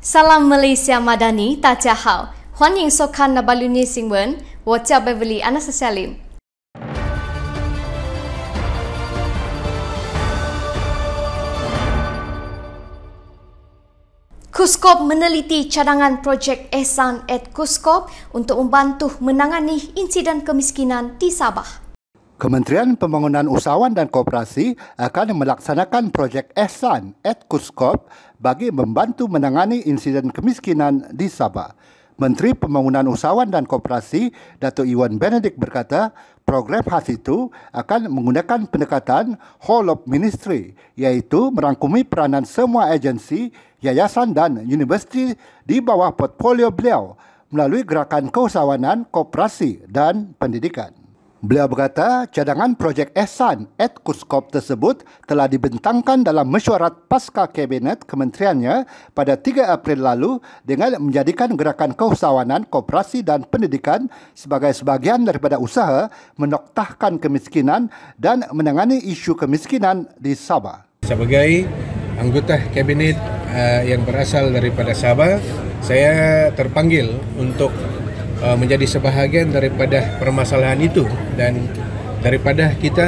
Salam Malaysia Madani, Ta Chia Hao. 欢迎收看那巴鲁尼新闻，我叫 Beverly Anas Salim。KUSKOP meneliti cadangan projek Ehsan at KUSKOP untuk membantu menangani insiden kemiskinan di Sabah. Kementerian Pembangunan Usahawan dan Koperasi akan melaksanakan projek Ehsan at KUSKOP bagi membantu menangani insiden kemiskinan di Sabah. Menteri Pembangunan Usahawan dan Koperasi, Datuk Iwan Benedict berkata, program khas itu akan menggunakan pendekatan whole of ministry, iaitu merangkumi peranan semua agensi, yayasan dan universiti di bawah portfolio beliau melalui gerakan keusahawanan, koperasi dan pendidikan. Beliau berkata, cadangan projek Ehsan at KUSKOP tersebut telah dibentangkan dalam mesyuarat pasca Kabinet Kementeriannya pada 3 April lalu dengan menjadikan gerakan keusahawanan, koperasi dan pendidikan sebagai sebahagian daripada usaha menoktahkan kemiskinan dan menangani isu kemiskinan di Sabah. Sebagai anggota Kabinet yang berasal daripada Sabah, saya terpanggil untuk menjadi sebahagian daripada permasalahan itu, dan daripada kita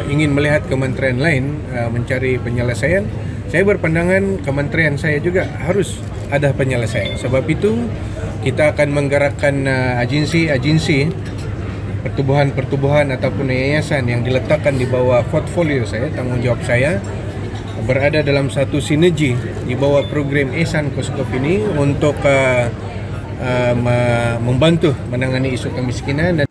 ingin melihat kementerian lain mencari penyelesaian, saya berpandangan kementerian saya juga harus ada penyelesaian. Sebab itu kita akan menggerakkan agensi-agensi, pertubuhan-pertubuhan ataupun yayasan yang diletakkan di bawah portfolio saya, tanggungjawab saya, berada dalam satu sinergi di bawah program Ehsan KUSKOP ini untuk membantu menangani isu kemiskinan.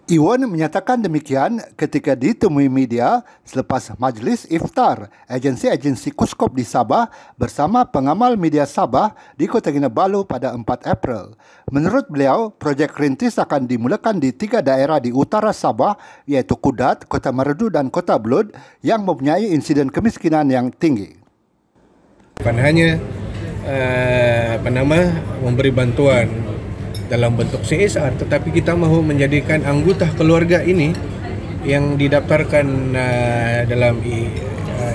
Iwan menyatakan demikian ketika ditemui media selepas majlis iftar agensi-agensi KUSKOP di Sabah bersama pengamal media Sabah di Kota Kinabalu pada 4 April. Menurut beliau, projek rintis akan dimulakan di 3 daerah di utara Sabah, iaitu Kudat, Kota Marudu dan Kota Belud yang mempunyai insiden kemiskinan yang tinggi. Bukan hanya memberi bantuan dalam bentuk CSR, tetapi kita mahu menjadikan anggota keluarga ini yang didaftarkan dalam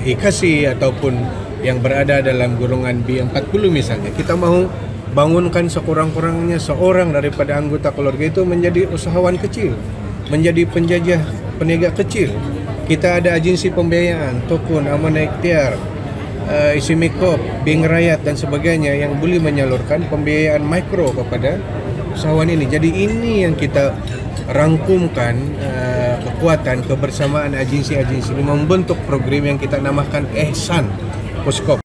IKASI ataupun yang berada dalam golongan B40 misalnya. Kita mahu bangunkan sekurang-kurangnya seorang daripada anggota keluarga itu menjadi usahawan kecil, menjadi penjajah peniaga kecil. Kita ada agensi pembiayaan, Tokun, Amanah Ikhtiar, Isimikop, Bank Rakyat dan sebagainya yang boleh menyalurkan pembiayaan mikro kepada usahawan ini. Jadi ini yang kita rangkumkan kekuatan kebersamaan agensi-agensi ini membentuk program yang kita namakan Ehsan KUSKOP.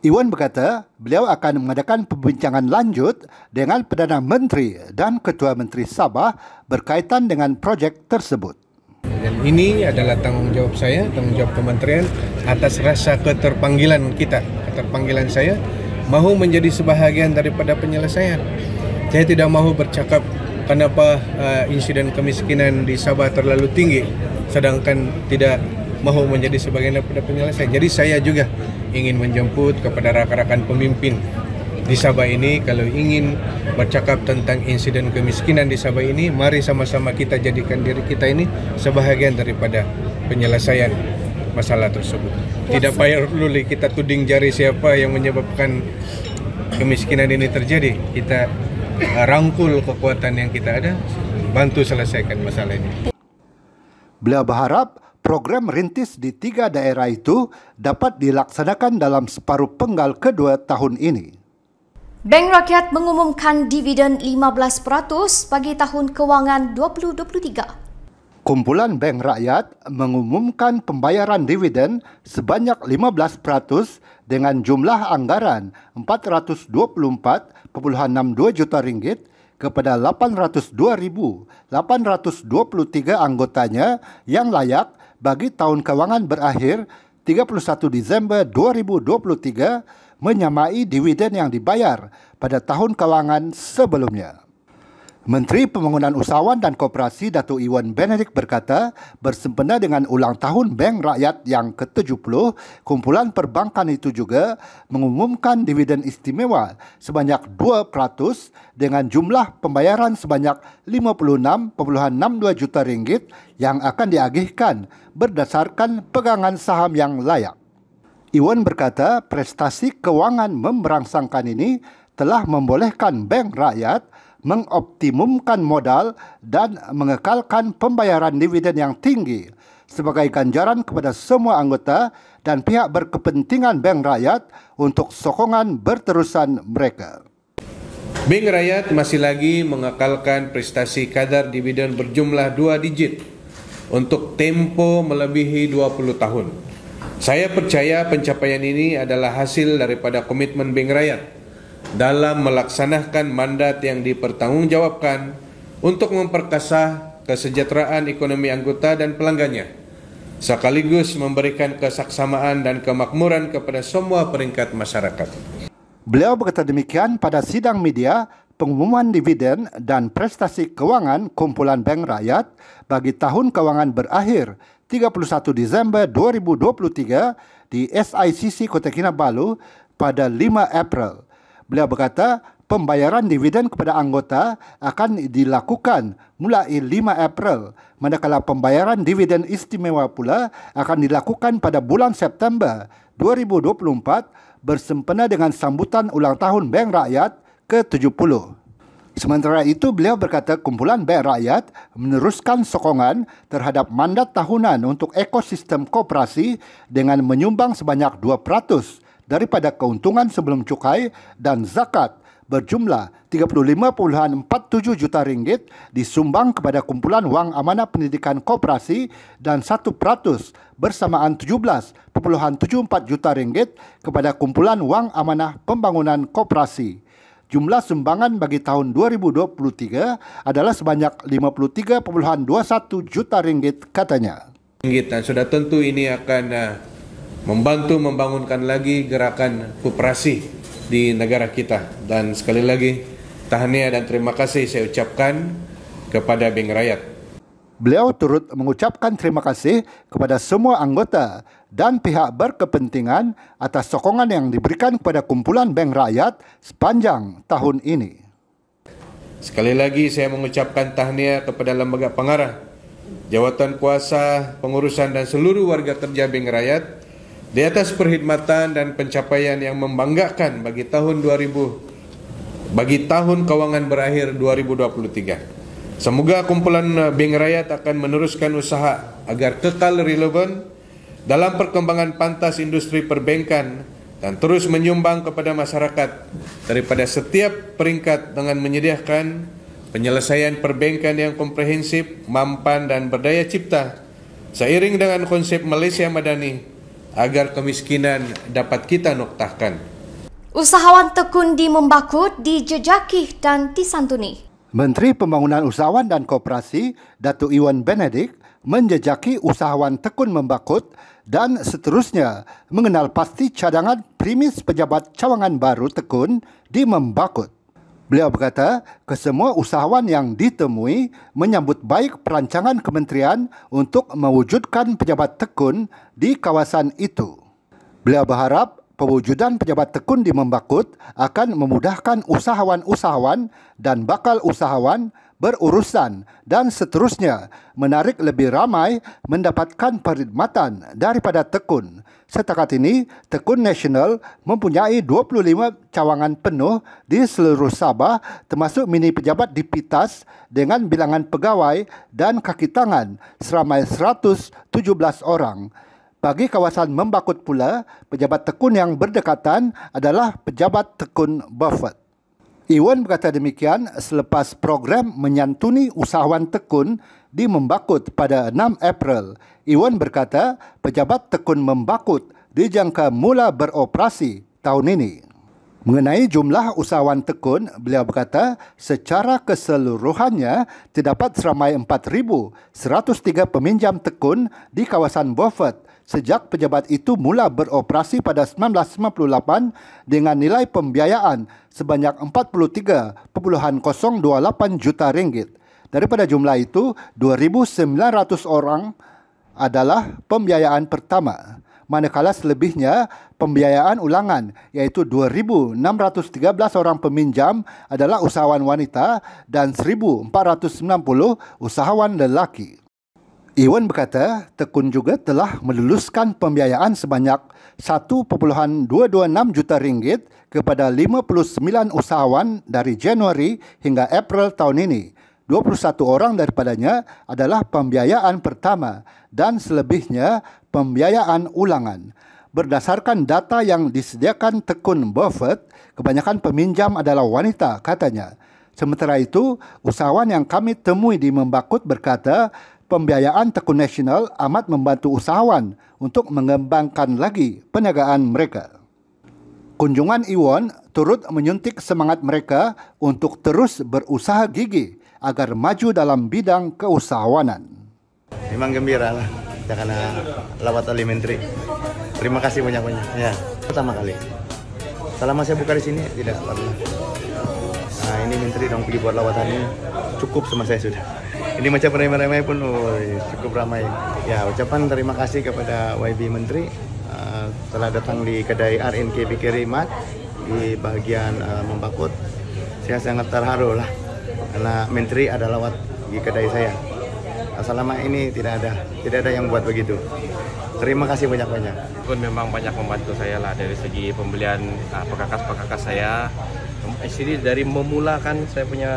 Iwan berkata, beliau akan mengadakan perbincangan lanjut dengan Perdana Menteri dan Ketua Menteri Sabah berkaitan dengan projek tersebut. Dan ini adalah tanggungjawab saya, tanggungjawab kementerian atas rasa keterpanggilan kita. Keterpanggilan saya mahu menjadi sebahagian daripada penyelesaian. Saya tidak mahu bercakap kenapa insiden kemiskinan di Sabah terlalu tinggi, sedangkan tidak mahu menjadi sebahagian daripada penyelesaian. Jadi saya juga ingin menjemput kepada rakan-rakan pemimpin di Sabah ini, kalau ingin bercakap tentang insiden kemiskinan di Sabah ini, mari sama-sama kita jadikan diri kita ini sebahagian daripada penyelesaian masalah tersebut. Tidak perlu kita tuding jari siapa yang menyebabkan kemiskinan ini terjadi. Kita rangkul kekuatan yang kita ada, bantu selesaikan masalah ini. Beliau berharap program rintis di 3 daerah itu dapat dilaksanakan dalam separuh penggal kedua tahun ini. Bank Rakyat mengumumkan dividen 15% bagi tahun kewangan 2023. Kumpulan Bank Rakyat mengumumkan pembayaran dividen sebanyak 15% dengan jumlah anggaran RM424.62 juta kepada 802,823 anggotanya yang layak bagi tahun kewangan berakhir 31 Disember 2023 menyamai dividen yang dibayar pada tahun kewangan sebelumnya. Menteri Pembangunan Usahawan dan Koperasi Datuk Iwan Benedict berkata, bersempena dengan ulang tahun Bank Rakyat yang ke-70, kumpulan perbankan itu juga mengumumkan dividen istimewa sebanyak 2% dengan jumlah pembayaran sebanyak RM56.62 juta yang akan diagihkan berdasarkan pegangan saham yang layak. Iwan berkata prestasi kewangan memberangsangkan ini telah membolehkan Bank Rakyat mengoptimumkan modal dan mengekalkan pembayaran dividen yang tinggi sebagai ganjaran kepada semua anggota dan pihak berkepentingan Bank Rakyat untuk sokongan berterusan mereka. Bank Rakyat masih lagi mengekalkan prestasi kadar dividen berjumlah 2 digit untuk tempo melebihi 20 tahun. Saya percaya pencapaian ini adalah hasil daripada komitmen Bank Rakyat dalam melaksanakan mandat yang dipertanggungjawabkan untuk memperkasa kesejahteraan ekonomi anggota dan pelanggannya, sekaligus memberikan kesaksamaan dan kemakmuran kepada semua peringkat masyarakat. Beliau berkata demikian pada sidang media pengumuman dividen dan prestasi kewangan kumpulan Bank Rakyat bagi tahun kewangan berakhir 31 Disember 2023 di SICC Kota Kinabalu pada 5 April. Beliau berkata pembayaran dividen kepada anggota akan dilakukan mulai 5 April, manakala pembayaran dividen istimewa pula akan dilakukan pada bulan September 2024 bersempena dengan sambutan ulang tahun Bank Rakyat ke-70. Sementara itu, beliau berkata kumpulan Bank Rakyat meneruskan sokongan terhadap mandat tahunan untuk ekosistem koperasi dengan menyumbang sebanyak 2% daripada keuntungan sebelum cukai dan zakat berjumlah 35.47 juta ringgit disumbang kepada kumpulan wang amanah pendidikan koperasi dan 1% bersamaan 17.74 juta ringgit kepada kumpulan wang amanah pembangunan koperasi. Jumlah sumbangan bagi tahun 2023 adalah sebanyak 53.21 juta ringgit katanya. Dan sudah tentu ini akan membantu membangunkan lagi gerakan koperasi di negara kita. Dan sekali lagi tahniah dan terima kasih saya ucapkan kepada Bank Rakyat. Beliau turut mengucapkan terima kasih kepada semua anggota dan pihak berkepentingan atas sokongan yang diberikan kepada kumpulan Bank Rakyat sepanjang tahun ini. Sekali lagi saya mengucapkan tahniah kepada lembaga pengarah, jawatan kuasa, pengurusan dan seluruh warga kerja Bank Rakyat di atas perkhidmatan dan pencapaian yang membanggakan bagi tahun kewangan berakhir 2023. Semoga kumpulan Bank Rakyat akan meneruskan usaha agar kekal relevan dalam perkembangan pantas industri perbankan dan terus menyumbang kepada masyarakat daripada setiap peringkat dengan menyediakan penyelesaian perbankan yang komprehensif, mampan dan berdaya cipta seiring dengan konsep Malaysia Madani agar kemiskinan dapat kita noktahkan. Usahawan tekun di Membakut dijejaki dan disantuni. Menteri Pembangunan Usahawan dan Koperasi, Datuk Iwan Benedict, menjejaki usahawan tekun Membakut dan seterusnya mengenal pasti cadangan premis pejabat cawangan baru tekun di Membakut. Beliau berkata, kesemua usahawan yang ditemui menyambut baik perancangan kementerian untuk mewujudkan pejabat tekun di kawasan itu. Beliau berharap pewujudan pejabat tekun di Membakut akan memudahkan usahawan-usahawan dan bakal usahawan berurusan dan seterusnya menarik lebih ramai mendapatkan perkhidmatan daripada tekun. Setakat ini, Tekun Nasional mempunyai 25 cawangan penuh di seluruh Sabah termasuk mini pejabat di Pitas dengan bilangan pegawai dan kaki tangan seramai 117 orang. Bagi kawasan Membakut pula, pejabat tekun yang berdekatan adalah pejabat tekun Beaufort. Iwan berkata demikian selepas program menyantuni usahawan tekun di Membakut pada 6 April. Iwan berkata pejabat tekun Membakut dijangka mula beroperasi tahun ini. Mengenai jumlah usahawan tekun, beliau berkata secara keseluruhannya terdapat seramai 4,103 peminjam tekun di kawasan Beaufort sejak pejabat itu mula beroperasi pada 1998 dengan nilai pembiayaan sebanyak 43.028 juta ringgit. Daripada jumlah itu, 2,900 orang adalah pembiayaan pertama, manakala selebihnya pembiayaan ulangan iaitu 2,613 orang peminjam adalah usahawan wanita dan 1,490 usahawan lelaki. Iwan berkata, Tekun juga telah meluluskan pembiayaan sebanyak 1.226 juta ringgit kepada 59 usahawan dari Januari hingga April tahun ini. 21 orang daripadanya adalah pembiayaan pertama dan selebihnya pembiayaan ulangan. Berdasarkan data yang disediakan Tekun Buffett, kebanyakan peminjam adalah wanita, katanya. Sementara itu, usahawan yang kami temui di Membakut berkata, pembiayaan Tekun Nasional amat membantu usahawan untuk mengembangkan lagi perniagaan mereka. Kunjungan Iwan turut menyuntik semangat mereka untuk terus berusaha gigih agar maju dalam bidang keusahawanan. Memang gembira lah karena lawat oleh Menteri. Terima kasih banyak-banyak. Ya, pertama kali. Selama saya buka di sini tidak pernah. Nah, ini Menteri dong pergi buat lawatan ini cukup sama saya sudah. Ini macam ramai-ramai pun cukup ramai. Ya, ucapan terima kasih kepada YB Menteri telah datang di kedai RNK Bakery Mart di bahagian Membakut. Saya sangat terharu lah karena Menteri ada lawat di kedai saya. Selama ini tidak ada yang buat begitu. Terima kasih banyak-banyak. Tekun memang banyak membantu saya lah dari segi pembelian perkakas-perkakas saya. Jadi dari memulakan saya punya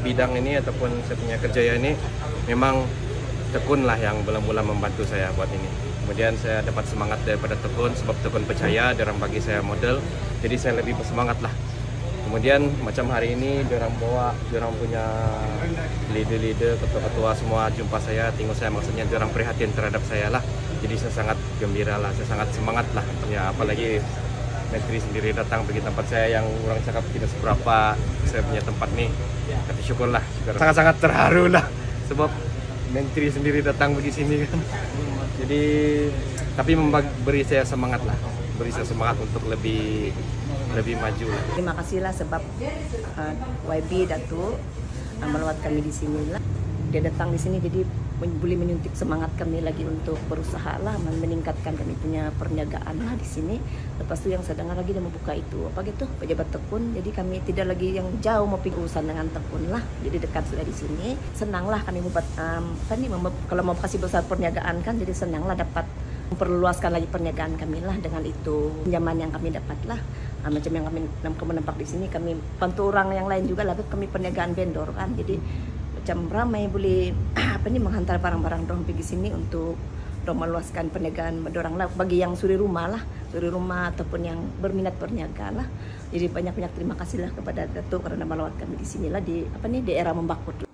bidang ini ataupun saya punya kerjaya ini, memang Tekun lah yang mula-mula membantu saya buat ini. Kemudian saya dapat semangat daripada Tekun sebab Tekun percaya, dia orang bagi saya modal, jadi saya lebih bersemangat lah. Kemudian macam hari ini diorang bawa, diorang punya leader-leader, ketua-ketua semua jumpa saya, tengok saya, maksudnya diorang prihatin terhadap saya lah. Jadi saya sangat gembira lah, saya sangat semangat lah. Ya, apalagi Menteri sendiri datang pergi tempat saya yang orang cakap tidak seberapa saya punya tempat nih. Tapi syukurlah, sangat-sangat terharu lah sebab Menteri sendiri datang pergi sini kan. Jadi tapi beri saya semangat lah, beri saya semangat untuk lebih maju lah. Terima kasihlah sebab YB Datuk melawat kami di sini lah. Dia datang di sini jadi boleh menyuntik semangat kami lagi untuk berusaha lah, meningkatkan kami punya perniagaan lah di sini. Lepas tu yang saya dengar lagi dia membuka itu apa gitu pejabat Tekun. Jadi kami tidak lagi yang jauh mau pergi urusan dengan Tekun lah. Jadi dekat sudah di sini. Senanglah kami membuat kalau mau kasih besar perniagaan kan, jadi senanglah dapat memperluaskan lagi perniagaan kami lah dengan itu pinjaman yang kami dapat lah. Macam yang kami nampak di sini, kami bantu orang yang lain juga lah, kami perniagaan vendor kan, jadi macam ramai boleh menghantar barang-barang dorang pergi sini untuk dorang meluaskan perniagaan dorang lah bagi yang suri rumah ataupun yang berminat perniagaan lah. Jadi banyak-banyak terima kasih lah kepada Datuk kerana melawat kami di sini lah di daerah Membakut.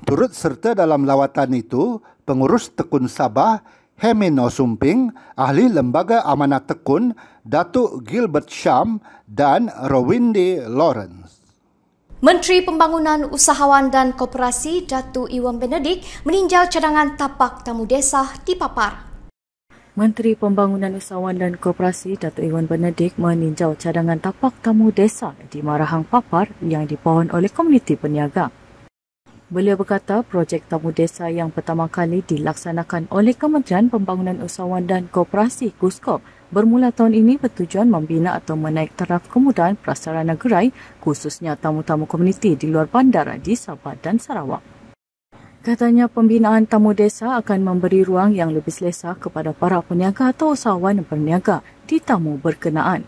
Turut serta dalam lawatan itu pengurus Tekun Sabah Hemino Sumping, ahli Lembaga Amanah Tekun Datuk Gilbert Sham dan Rowindi Lawrence. Menteri Pembangunan Usahawan dan Koperasi Datuk Iwan Benedik meninjau cadangan tapak tamu desa di Papar. Menteri Pembangunan Usahawan dan Koperasi Datuk Iwan Benedik meninjau cadangan tapak tamu desa di Marahang Papar yang dipohon oleh komuniti peniaga. Beliau berkata projek tamu desa yang pertama kali dilaksanakan oleh Kementerian Pembangunan Usahawan dan Koperasi KUSKOP bermula tahun ini bertujuan membina atau menaik taraf kemudahan prasarana gerai khususnya tamu-tamu komuniti di luar bandar di Sabah dan Sarawak. Katanya pembinaan tamu desa akan memberi ruang yang lebih selesa kepada para peniaga atau usahawan berniaga di tamu berkenaan.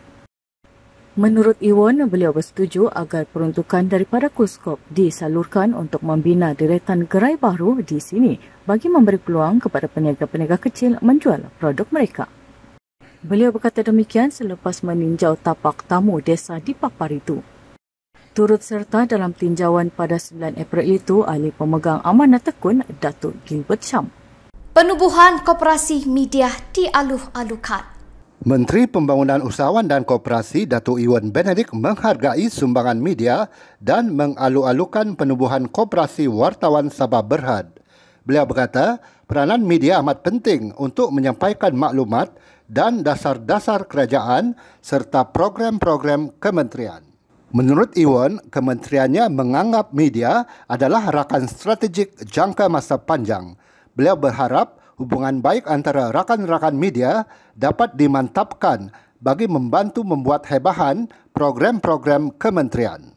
Menurut Iwan, beliau bersetuju agar peruntukan daripada KUSKOP disalurkan untuk membina deretan gerai baru di sini bagi memberi peluang kepada peniaga-peniaga kecil menjual produk mereka. Beliau berkata demikian selepas meninjau tapak tamu desa di Papar itu. Turut serta dalam tinjauan pada 9 April itu ahli pemegang amanah Tekun Datuk Gilbert Sham. Penubuhan Koperasi Media dialuh-alukan. Menteri Pembangunan Usahawan dan Koperasi Datuk Iwan Benedik menghargai sumbangan media dan mengalu-alukan penubuhan Koperasi Wartawan Sabah Berhad. Beliau berkata, peranan media amat penting untuk menyampaikan maklumat dan dasar-dasar kerajaan serta program-program kementerian. Menurut Iwan, kementeriannya menganggap media adalah rakan strategik jangka masa panjang. Beliau berharap hubungan baik antara rakan-rakan media dapat dimantapkan bagi membantu membuat hebahan program-program kementerian.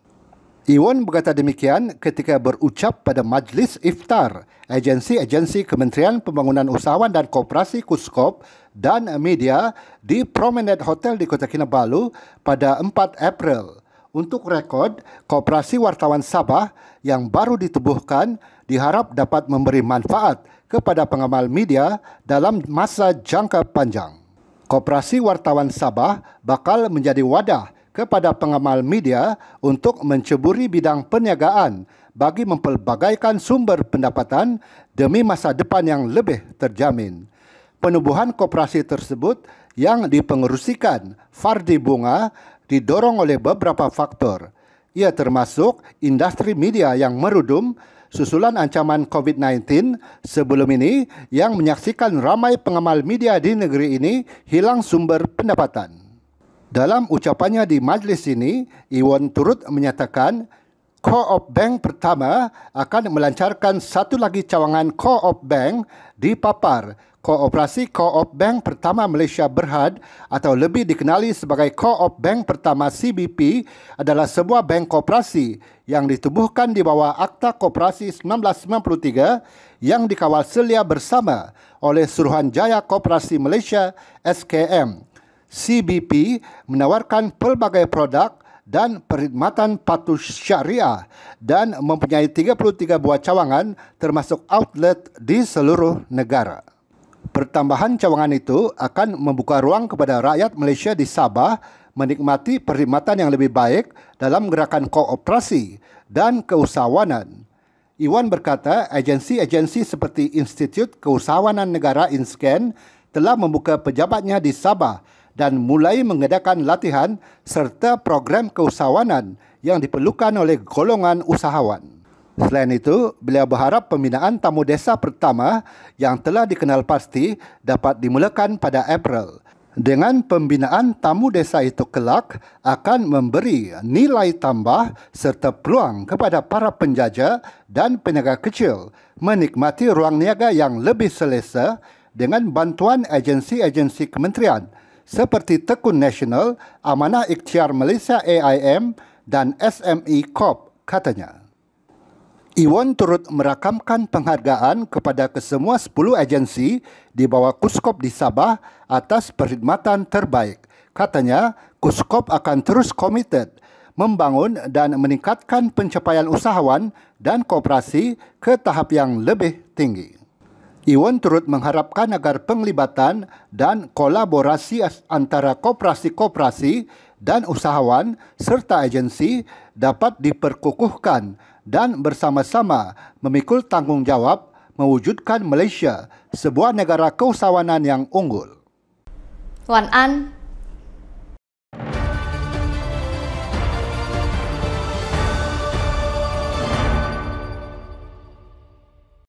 Iwan berkata demikian ketika berucap pada majlis iftar agensi-agensi Kementerian Pembangunan Usahawan dan Koperasi KUSKOP dan media di Promenade Hotel di Kota Kinabalu pada 4 April. Untuk rekod, Koperasi Wartawan Sabah yang baru ditubuhkan diharap dapat memberi manfaat kepada pengamal media dalam masa jangka panjang. Koperasi Wartawan Sabah bakal menjadi wadah kepada pengamal media untuk menceburi bidang perniagaan bagi mempelbagaikan sumber pendapatan demi masa depan yang lebih terjamin. Penubuhan koperasi tersebut yang dipengerusikan Fardi Bunga didorong oleh beberapa faktor. Ia termasuk industri media yang merudum susulan ancaman COVID-19 sebelum ini yang menyaksikan ramai pengamal media di negeri ini hilang sumber pendapatan. Dalam ucapannya di majlis ini, Iwan turut menyatakan Co-op Bank pertama akan melancarkan satu lagi cawangan Co-op Bank di Papar. Kooperasi Co-op Bank pertama Malaysia Berhad atau lebih dikenali sebagai Co-op Bank pertama CBP adalah sebuah bank koperasi yang ditubuhkan di bawah Akta Koperasi 1993 yang dikawal selia bersama oleh Suruhanjaya Koperasi Malaysia SKM. CBP menawarkan pelbagai produk dan perkhidmatan patuh syariah dan mempunyai 33 buah cawangan termasuk outlet di seluruh negara. Pertambahan cawangan itu akan membuka ruang kepada rakyat Malaysia di Sabah menikmati perkhidmatan yang lebih baik dalam gerakan kooperasi dan keusahawanan. Iwan berkata agensi-agensi seperti Institut Keusahawanan Negara INSCAN telah membuka pejabatnya di Sabah dan mulai mengadakan latihan serta program keusahawanan yang diperlukan oleh golongan usahawan. Selain itu, beliau berharap pembinaan tamu desa pertama yang telah dikenal pasti dapat dimulakan pada April. Dengan pembinaan tamu desa itu kelak akan memberi nilai tambah serta peluang kepada para penjajah dan peniaga kecil menikmati ruang niaga yang lebih selesa dengan bantuan agensi-agensi kementerian seperti Tekun Nasional, Amanah Ikhtiar Malaysia AIM dan SME Corp, katanya. Iwan turut merakamkan penghargaan kepada kesemua 10 agensi di bawah KUSKOP di Sabah atas perkhidmatan terbaik. Katanya, KUSKOP akan terus komited membangun dan meningkatkan pencapaian usahawan dan koperasi ke tahap yang lebih tinggi. Iwan turut mengharapkan agar penglibatan dan kolaborasi antara koperasi-koperasi dan usahawan serta agensi dapat diperkukuhkan dan bersama-sama memikul tanggungjawab mewujudkan Malaysia sebuah negara keusahawanan yang unggul. Wan An,